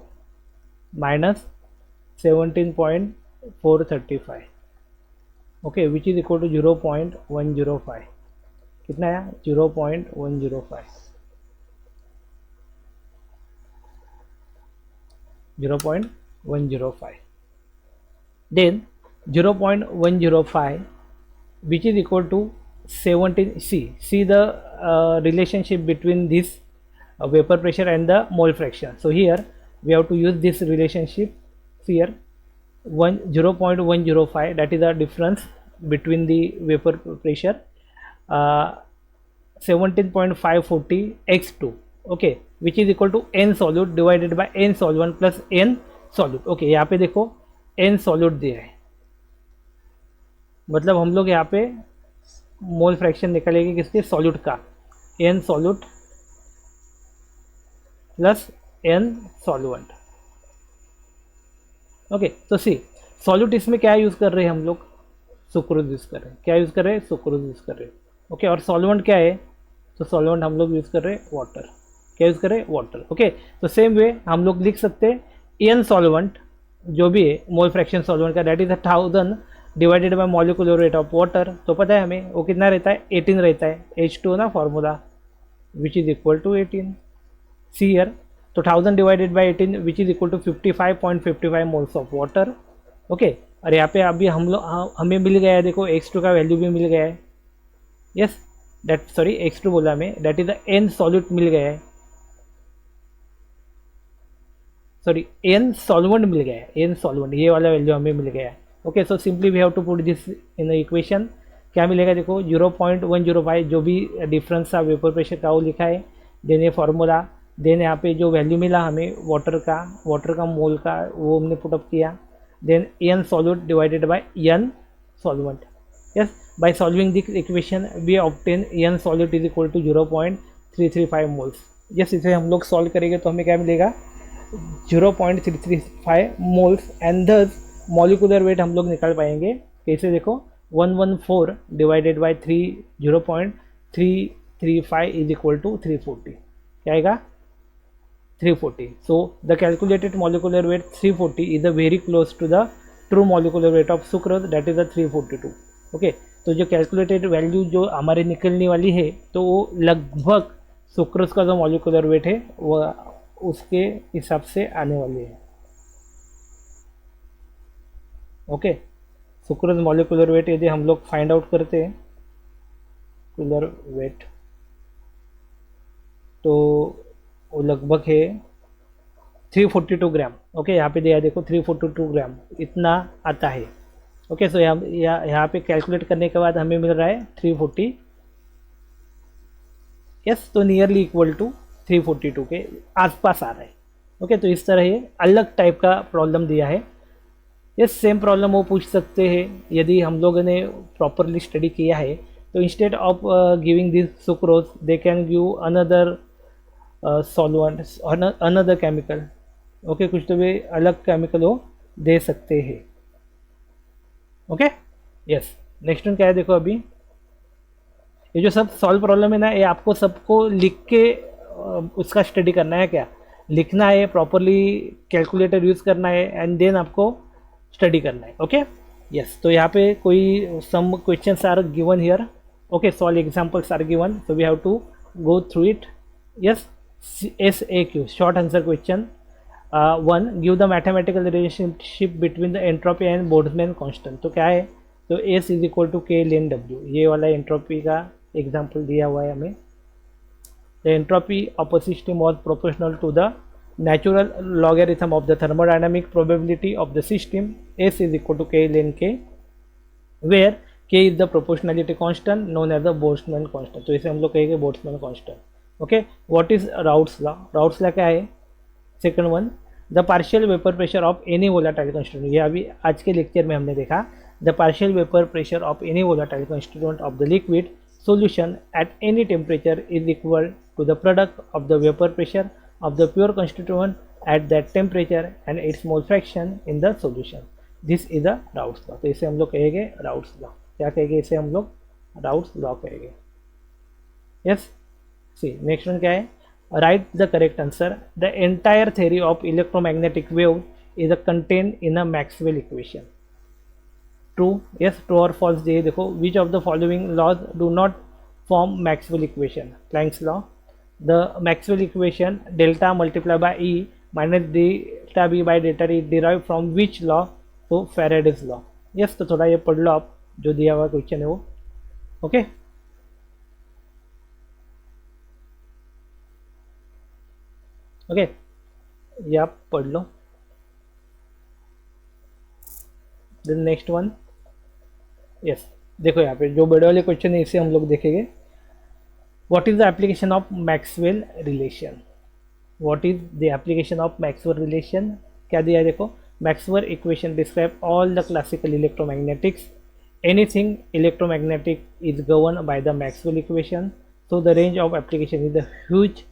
minus 17.435, okay, which is equal to 0.105. कितना आया? 0.105. 0.105. then 0.105 which is equal to 17. See the relationship between this vapor pressure and the mole fraction. So here we have to use this relationship. Here 0.105, that is the difference between the vapor pressure, 17.540 x2, okay, which is equal to n solute divided by n solvent plus n solute. okay, यहाँ पे देखो n solute दिया है, मतलब हम लोग यहाँ पे मोल फ्रैक्शन निकालेंगे किसके? सॉल्यूट का. n solute plus n solvent. Okay, तो सी सॉल्यूट इसमें क्या यूज़ कर रहे हैं हम लोग? सुक्रोज यूज़ कर रहे हैं. क्या यूज़ कर रहे हैं? सुक्रोज यूज़ कर रहे हैं. ओके, और सॉल्वेंट क्या है? तो सॉल्वेंट हम लोग यूज़ कर रहे हैं वाटर. क्या यूज़ कर रहे हैं? वाटर. ओके, तो सेम वे हम लोग लिख सकते हैं n सॉल्वेंट जो भी है मोल फ्रैक्शन सॉल्वेंट का, that is 1000 divided bye molecular weight of water. तो पता है हमें वो कितना रहता है? 18 रहता है. H2 ना formula, which is equal to 18. See here, तो 1000 divided by 18 which is equal to 55.55 moles of water. Okay, और यहाँ पे अभी हम लोग हमें मिल गया है, देखो x2 का वैल्यू भी मिल गया है. यस, दैट सॉरी x2 बोला हमें, that is the n solute मिल गया है, सॉरी n सॉल्वेंट मिल गया है. n सॉल्वेंट ये वाला वैल्यू हमें मिल गया है. Okay, so simply we have to put this in the equation. क्या मिलेगा? देखो 0.105 जो भी डिफरेंस था वेपर प्रेशर का वो लिखा है. देन ये फार्मूला, देन यहाँ पे जो वैल्यू मिला हमें वाटर का मोल का, वो हमने पुटअप किया. Then n solute divided by n solvent. Yes, by solving this equation we obtain n solute is equal to 0.335 moles. Yes, इसे हम लोग सॉल्व करेंगे तो हमें क्या मिलेगा? 0.335 moles. And thus molecular weight हम लोग निकाल पाएंगे कैसे? देखो 114 divided by 0.335 is equal to 340. क्या आएगा? 340. So the calculated molecular weight 340 is a very close to the true molecular weight of sucrose, that is the 342. Okay, तो जो कैलकुलेटेड वैल्यू जो हमारे निकलने वाली है, तो वो लगभग सुक्रोज का जो मॉलिकुलर वेट है वो उसके हिसाब से आने वाली है. ओके, सुक्रोज मॉलिकुलर वेट यदि हम लोग फाइंड आउट करते हैं, मॉलिकुलर वेट, तो वो लगभग है 342 ग्राम. ओके, यहाँ पे दिया है देखो 342 ग्राम इतना आता है. ओके, सो यहाँ पे कैलकुलेट करने के बाद हमें मिल रहा है 340. यस, तो नियरली इक्वल टू 342 के आसपास आ रहा है. ओके, तो इस तरह ये अलग टाइप का प्रॉब्लम दिया है. यस, सेम प्रॉब्लम वो पूछ सकते हैं यदि हम लोगों ने प्रॉपरली स्टडी किया है. तो instead of giving this sucrose they can give another solvent, another chemical. Okay, कुछ तो भी अलग केमिकल वो दे सकते हैं. ओके, यस, नेक्स्ट वन क्या है? देखो अभी ये जो सब सॉल्व प्रॉब्लम है ना, ये आपको सबको लिख के उसका स्टडी करना है. क्या लिखना है? प्रॉपरली कैलकुलेटर यूज़ करना है एंड देन आपको स्टडी करना है. ओके, यस, तो यहाँ पे कोई some questions are given here. Okay, solve examples are given, so we have to go through it. Yes, SAQ short answer question. 1, give the mathematical relationship between the entropy and Boltzmann constant. तो क्या है? तो S is equal to K ln W. ये वाला एंट्रोपी का एग्जाम्पल दिया हुआ है हमें. The entropy of a system was proportional to the natural logarithm of the thermodynamic probability of the system. S is equal to K ln K, where K is the proportionality constant known as the Boltzmann constant. तो इसे हम लोग कहेंगे Boltzmann constant. Okay, what is Raoult's law? Raoult's law क्या है? Second one, the partial vapour pressure of any volatile constituent. ये अभी आज के लेक्चर में हमने देखा. The partial vapour pressure of any volatile constituent of the liquid solution at any temperature is equal to the product of the vapor pressure of the pure constituent at that temperature and its mole fraction in the solution. This is a Raoult's law. तो इसे हम लोग कहेंगे Raoult's law. क्या कहेंगे इसे हम लोग? Raoult's law कहेंगे. Yes. See, next one क्या है? Write the correct answer. The entire theory of electromagnetic wave is contained in a Maxwell equation. True. Yes. True or false? ये देखो. Which of the following laws do not form Maxwell equation? Planck's law. The Maxwell equation delta multiplied by E minus delta B by delta E derived from which law? तो Faraday's law. Yes. तो थोड़ा ये पढ़ लो आप, जो दिया हुआ क्वेश्चन है वो. ओके. ओके, ये आप पढ़ लो. Then next one. यस, देखो यहाँ पे जो बड़े वाले क्वेश्चन है इसे हम लोग देखेंगे. What is the application of Maxwell relation? What is the application of Maxwell relation? क्या दिया है देखो. Maxwell equation describe all the classical electromagnetics. Anything electromagnetic is govern by the Maxwell equation. So the range of application is the huge.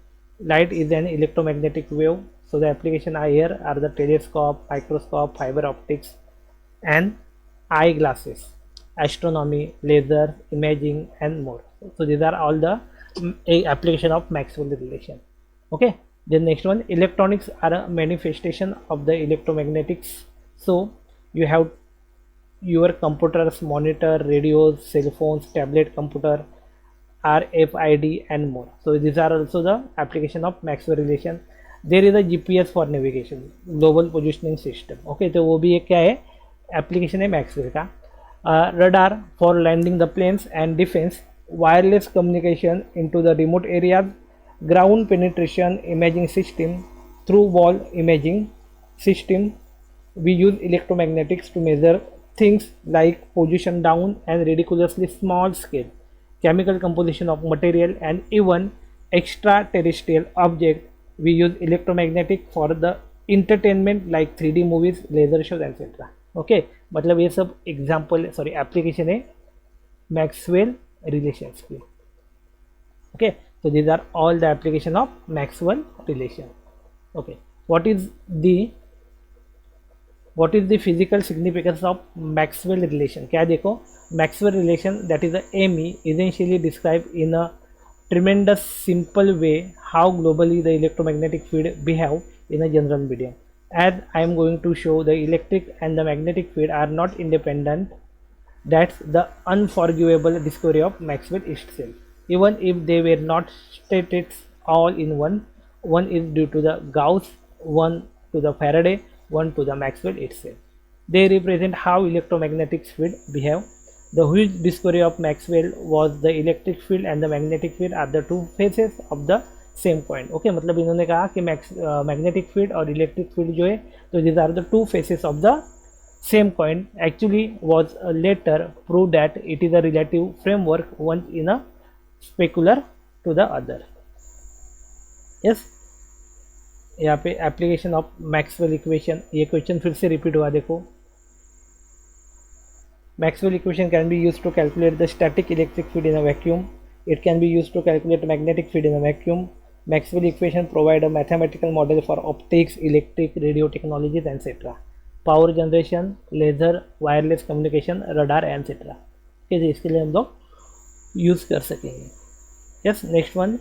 Light is an electromagnetic wave. So the application here are the telescope, microscope, fiber optics, and eyeglasses, astronomy, laser, imaging, and more. So these are all the application of Maxwell relation. Okay. Then next one, electronics are a manifestation of the electromagnetics. So you have your computers, monitor, radios, cell phones, tablet, computer, RFID and more. So these are also the application of Maxwell relation. There is a GPS for navigation, global positioning system. Okay, तो वो भी एक क्या है, एप्लीकेशन है मैक्सवेल का. Radar for landing the planes and defense, wireless communication into the remote areas, ground penetration imaging system, through wall imaging system. We use electromagnetics to measure things like position down and ridiculously small scale, chemical composition of material, and even extraterrestrial object. We use electromagnetic for the entertainment like 3D movies, laser shows, etc. Okay, मतलब ये सब एग्जाम्पल सॉरी एप्लीकेशन है मैक्सवेल रिलेशंस की. Okay, so these are all the application of Maxwell relation. Okay, what is the physical significance of Maxwell relation? क्या देखो, Maxwell relation, that is the ME, essentially describe in a tremendous simple way how globally the electromagnetic field behave in a general medium. As I am going to show, the electric and the magnetic field are not independent. That's the unforgivable discovery of Maxwell itself. Even if they were not stated all in one is due to the Gauss, one to the Faraday, one to the Maxwell itself. They represent how electromagnetic field behave. The huge discovery of Maxwell was the electric field and the magnetic field are the two faces of the same coin. Okay, मतलब इन्होंने कहा कि magnetic field और electric field जो है, तो these are the two faces of the same coin. Actually was later proved that it is a relative framework, one in a specular to the other. Yes, यहाँ पे एप्लीकेशन ऑफ मैक्सवेल इक्वेशन, ये क्वेश्चन फिर से रिपीट हुआ. देखो, Maxwell equation can be used to calculate the static electric field in a vacuum. It can be used to calculate magnetic field in a vacuum. Maxwell equation provide a mathematical model for optics, electric, radio technologies, etc. Power generation, laser, wireless communication, radar, etc. Okay, इसके लिए हम लोग यूज कर सकेंगे. Yes, next one,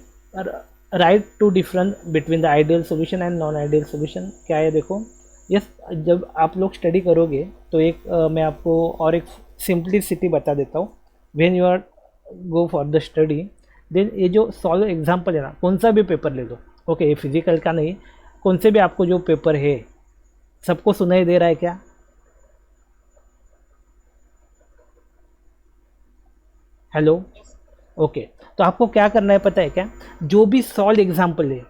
write two difference between the ideal solution and non-ideal solution. क्या है देखो. यस, जब आप लोग स्टडी करोगे तो एक मैं आपको और एक सिंप्लिसिटी बता देता हूँ. When you are go for the study, then ये जो सॉल्व एग्जांपल है ना, कौन सा भी पेपर ले लो. ओके, ये फिजिकल का नहीं, कौन से भी आपको जो पेपर है, सबको सुनाई दे रहा है क्या? हेलो. ओके, तो आपको क्या करना है पता है क्या? जो भी सॉल्व एग्जांपल है,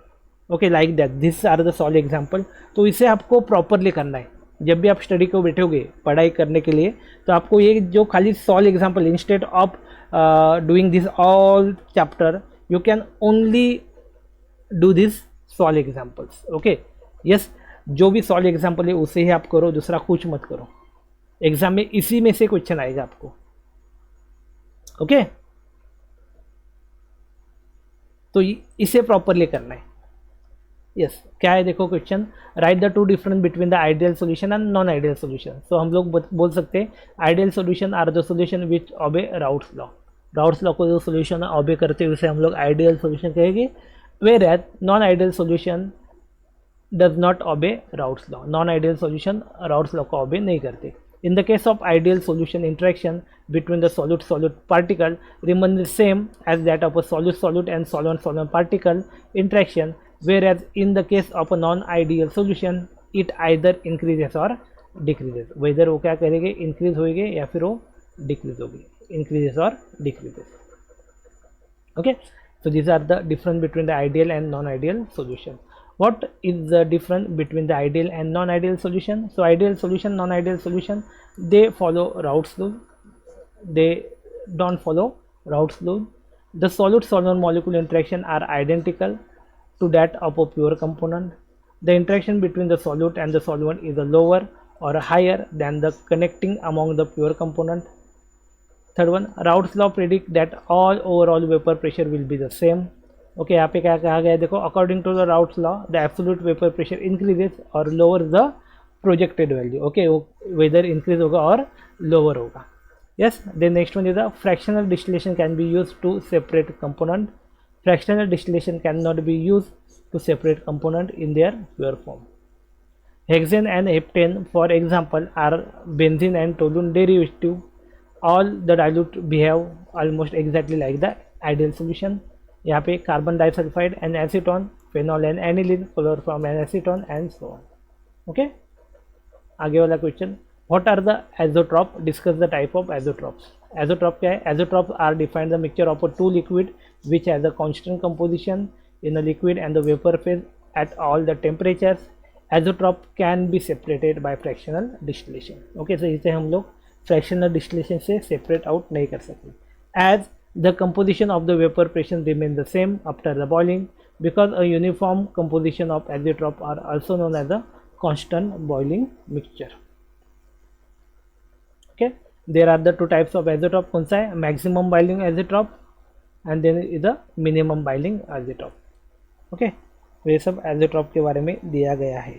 okay, like that, this are the solve example, तो इसे आपको प्रॉपरली करना है. जब भी आप स्टडी को बैठोगे पढ़ाई करने के लिए, तो आपको ये जो खाली solve example, instead of doing this all chapter, you can only do this solve examples. Okay, yes, जो भी सॉल्व एग्जांपल है उसे ही आप करो, दूसरा कुछ मत करो. एग्जाम में इसी में से क्वेश्चन आएगा आपको. ओके, तो इसे प्रॉपरली करना है. यस क्या है देखो question, write the two difference between the ideal solution and non ideal solution. So हम लोग बोल सकते हैं ideal solution are the solution which obey Raoult's law. Raoult's law को जो सोल्यूशन ऑबे करते हैं उसे हम लोग आइडियल सोल्यूशन कहेंगे. Whereas non ideal solution does not obey Raoult's law. Non ideal solution Raoult's law को ऑबे नहीं करते. In the case of ideal solution, interaction between the solute-solute particle remains the same as that of a solute-solute and solvent-solvent particle interaction, whereas in the case of a non-ideal solution, it either increases or decreases. Whether वो क्या करेंगे, increase होएंगे या फिर वो decrease होगी, increases or decreases. Okay, so these are the difference between the ideal and non-ideal solution. What is the difference between the ideal and non-ideal solution? So ideal solution, non-ideal solution, they follow Raoult's law. They don't follow Raoult's law. The solute-solvent molecule interaction are identical to that of a pure component. The interaction between the solute and the solvent is lower or higher than the connecting among the pure component. Third one, Raoult's law predict that all overall vapor pressure will be the same. Okay यहाँ पे क्या कहा गया है देखो, according to the Raoult's law the absolute vapour pressure increases और lower the projected value. Okay वो वेदर इंक्रीज होगा और लोअर होगा. Yes then next one is the fractional distillation can be use to separate component. Fractional distillation can not be use to separate component in their pure form. Hexane and heptane for example are benzene and टोलून derivative. All the dilute behave almost exactly like the ideal solution. यहाँ पे carbon disulphide and acetone, phenol and aniline, chloroform and acetone and so on. Okay आगे वाला question, what are the azeotrope, discuss the type of azeotropes. Azeotrope क्या है, azeotrope are defined the mixture of a two liquid which has a constant composition in the liquid and the vapour phase at all the temperatures. Azeotrope can be separated by fractional distillation. Okay so इसे हम लोग फ्रैक्शनल डिस्टिलेशन से सेपरेट आउट नहीं कर सकते. As the composition of the vapor pressure remains the same after the boiling, because a uniform composition of azeotrope are also known as a constant boiling mixture. Okay, there are the two types of azeotrope. कौन सा है, maximum boiling azeotrope and then is the minimum boiling azeotrope. Okay, तो ये सब azeotrope के बारे में दिया गया है.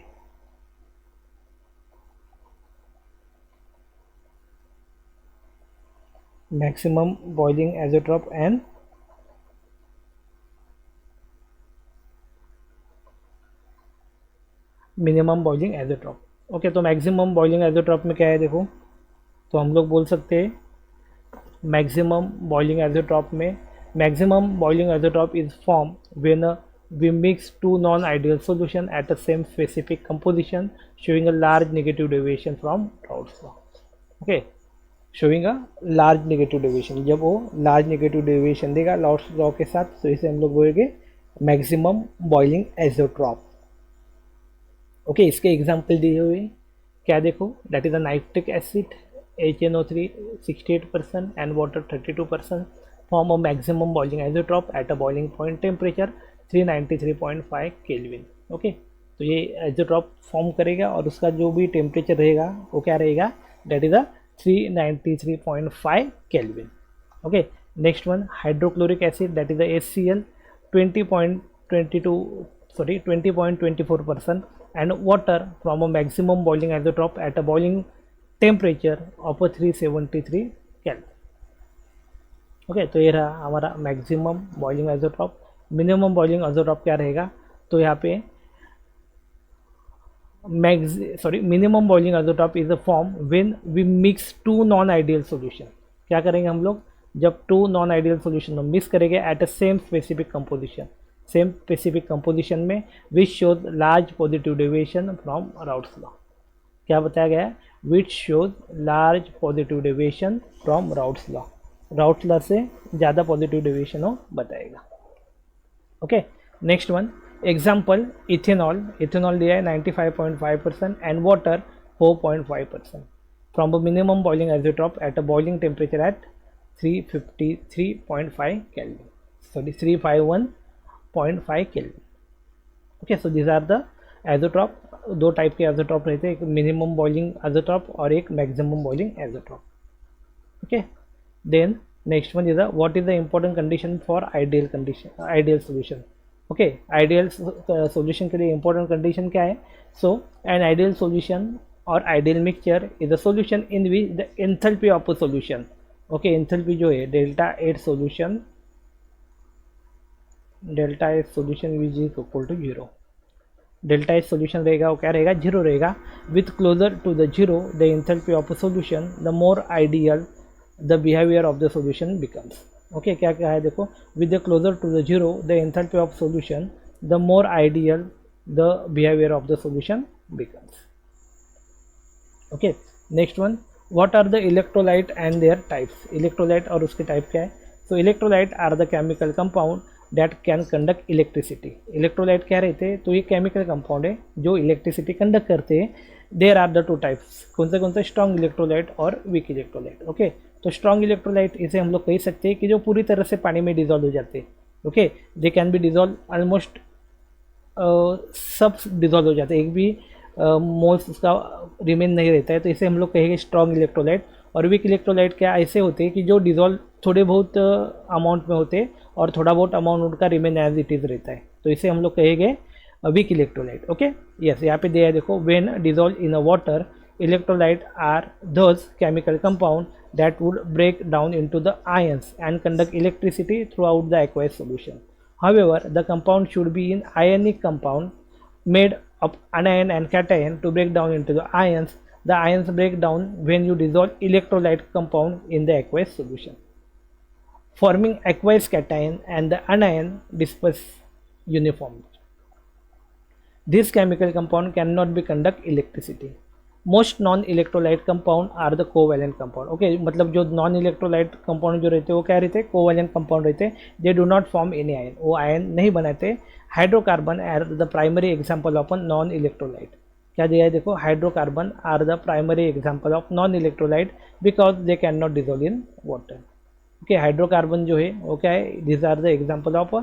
Maximum boiling azeotrope and minimum boiling azeotrope. Okay तो मैक्सिमम बॉइलिंग एजोट्रॉप में क्या है देखो, तो हम लोग बोल सकते हैं मैक्सिमम बॉइलिंग एजोट्रॉप में, maximum boiling azeotrope is form when we mix two non-ideal solution at the same specific composition showing a large negative deviation from Raoult's law. Okay, showing a large negative deviation. जब वो लार्ज नेगेटिव डेविएशन देगा राउल्ट्स लॉ के साथ, तो इसे हम लोग बोलेंगे मैक्सिमम बॉइलिंग एजोट्रॉप. ओके इसके एग्जांपल दिए हुए क्या देखो, that is a nitric acid HNO3 68% and water 32% form a maximum boiling azeotrope at a boiling point temperature 393.5 kelvin. Okay तो ये एजोट्रॉप फॉर्म करेगा और उसका जो भी टेम्परेचर रहेगा वो क्या रहेगा, that is a 393.5 Kelvin. Okay, next one hydrochloric acid, that is the HCl 20.24% and water from a maximum boiling azeotrope at a boiling temperature of a 373 Kelvin. Okay तो ये रहा हमारा maximum boiling azeotrope. Minimum boiling azeotrope क्या रहेगा, तो यहाँ पे minimum boiling azeotrope is a form when we mix two non-ideal solution. क्या करेंगे हम लोग, जब two non ideal solution mix करेंगे at a same specific composition, same specific composition में which shows large positive deviation from Raoult's law. क्या बताया गया है, which shows large positive deviation from Raoult's law. Raoult's law से ज़्यादा पॉजिटिव डेविएशन हो बताएगा. Okay next one example ethanol. Ethanol दिया है 95.5% and water 4.5% from a minimum boiling azeotrope at a boiling temperature at 353.5 Kelvin, sorry 351.5 Kelvin. Okay so this are the azeotrope. दो टाइप के एजोट्रॉप रहते हैं, एक मिनिमम बॉइलिंग एजोट्रॉप और एक maximum boiling azeotrope. Okay then next one is what is the important condition for ideal solution. Okay, ideal solution के लिए इंपॉर्टेंट कंडीशन क्या है? सो एन आइडियल सॉल्यूशन और ideal mixture is a solution in which the enthalpy of a solution, okay, enthalpy जो है delta eight solution which is equal to 0, delta H solution रहेगा वो क्या रहेगा? 0 रहेगा. With closer to the 0 the enthalpy of a solution the more ideal the behaviour of the solution becomes. Okay, क्या क्या है देखो, with the closer to the 0 the enthalpy of solution the more ideal the behaviour of the solution becomes. Okay, next one, what are the electrolyte and their types. Electrolyte और उसके टाइप क्या है? So electrolyte are the chemical compound that can conduct electricity. Electrolyte क्या रहते हैं? तो ये केमिकल कंपाउंड है जो इलेक्ट्रिसिटी कंडक्ट करते हैं. There are the two types. कौन से? स्ट्रॉन्ग इलेक्ट्रोलाइट और वीक इलेक्ट्रोलाइट. ओके, तो स्ट्रॉन्ग इलेक्ट्रोलाइट इसे हम लोग कह सकते हैं कि जो पूरी तरह से पानी में डिजॉल्व हो जाते हैं. Okay, they can be dissolve almost, सब डिजॉल्व हो जाते हैं, एक भी मोल्स उसका रिमेन नहीं रहता है, तो इसे हम लोग कहेंगे स्ट्रॉन्ग इलेक्ट्रोलाइट. और वीक इलेक्ट्रोलाइट क्या ऐसे होते हैं कि जो डिजॉल्व थोड़े बहुत अमाउंट में होते हैं और थोड़ा बहुत अमाउंट उनका रिमेन एज इट इज़ रहता है, तो इसे हम लोग कहेंगे वीक इलेक्ट्रोलाइट. ओके, यस, यहाँ पे दिया है देखो, when dissolve in a water electrolyte are those chemical compound that would break down into the ions and conduct electricity throughout the aqueous solution. However, the compound should be in ionic compound made of anion and cation to break down into the ions. The ions break down when you dissolve electrolyte compound in the aqueous solution, forming aqueous cation and the anion disperse uniformly. This chemical compound cannot be conduct electricity. Most non electrolyte compound are the covalent compound. Okay, मतलब जो नॉन इलेक्ट्रोलाइट कंपाउंड जो रहते हैं वो क्या रहते हैं? कोवैलेंट कंपाउंड रहते हैं. They do not form any ion, वो आयन नहीं बनाते. Hydrocarbon are the primary example of a non electrolyte. क्या दिया है देखो, hydrocarbon are the primary example of non electrolyte because they can not dissolve in water. Okay, hydrocarbon जो है वो क्या है? These are the example of,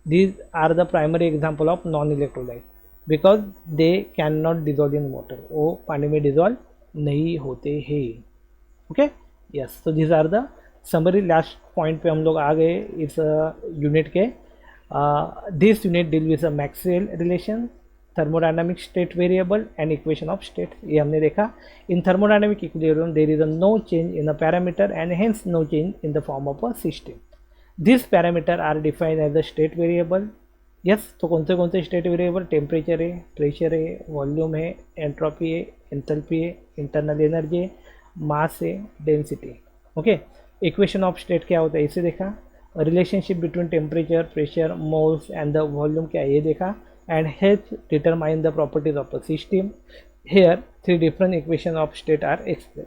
these are the primary example of non electrolyte because they can not dissolve in water, वो पानी में डिजॉल्व नहीं होते हैं. ओके, यस, तो this are the summary. Last point पे हम लोग आ गए इस यूनिट के. This unit deal with Maxwell relation, thermodynamic state variable and equation of state. ये हमने देखा. In thermodynamic equilibrium there is a no change in a parameter and hence no change in the form of a system. This parameter are defined as the state variable. Yes, तो कौन से स्टेट वेरिएबल? टेम्परेचर है, प्रेशर है, वॉल्यूम है, एंट्रोपी है, एंथैल्पी है, इंटरनल एनर्जी है, मास है, density. Okay, equation of state क्या होता है इसे देखा. Relationship between temperature, pressure, moles and the volume क्या है ये देखा. And help determine the properties of a system. Here 3 different equation of state are explain.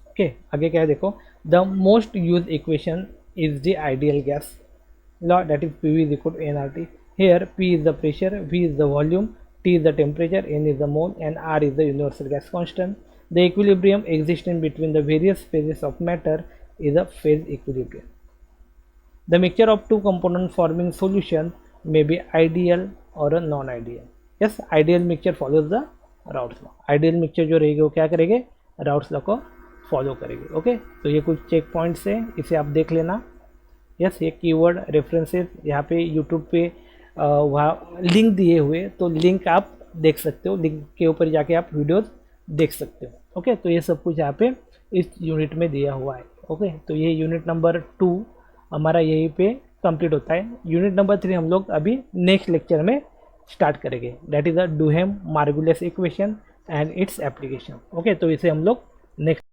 Okay, आगे क्या है देखो, the most use equation is the ideal gas law, that is PV is equal to nRT. Here P is the pressure, V is the volume, T is the temperature, N is the mole, and R is the universal gas constant. The equilibrium existing between the various phases of matter is a phase equilibrium. The mixture of two components forming solution may be ideal or a non-ideal. Yes, ideal mixture follows the Raoult's law. Ideal mixture जो रहेगी वो क्या करेंगे? Raoult's law को फॉलो करेंगे. ओके, तो ये कुछ चेक पॉइंट्स है, इसे आप देख लेना. यस, ये कीवर्ड रेफरेंसेस यहाँ पे यूट्यूब पे वहाँ लिंक दिए हुए, तो लिंक आप देख सकते हो, लिंक के ऊपर जाके आप वीडियोस देख सकते हो. ओके, तो ये सब कुछ यहाँ पे इस यूनिट में दिया हुआ है. ओके, तो ये यूनिट नंबर 2 हमारा यहीं पे कंप्लीट होता है. यूनिट नंबर 3 हम लोग अभी नेक्स्ट लेक्चर में स्टार्ट करेंगे, that is the Duhem Margules equation and its application. Okay, तो इसे हम लोग नेक्स्ट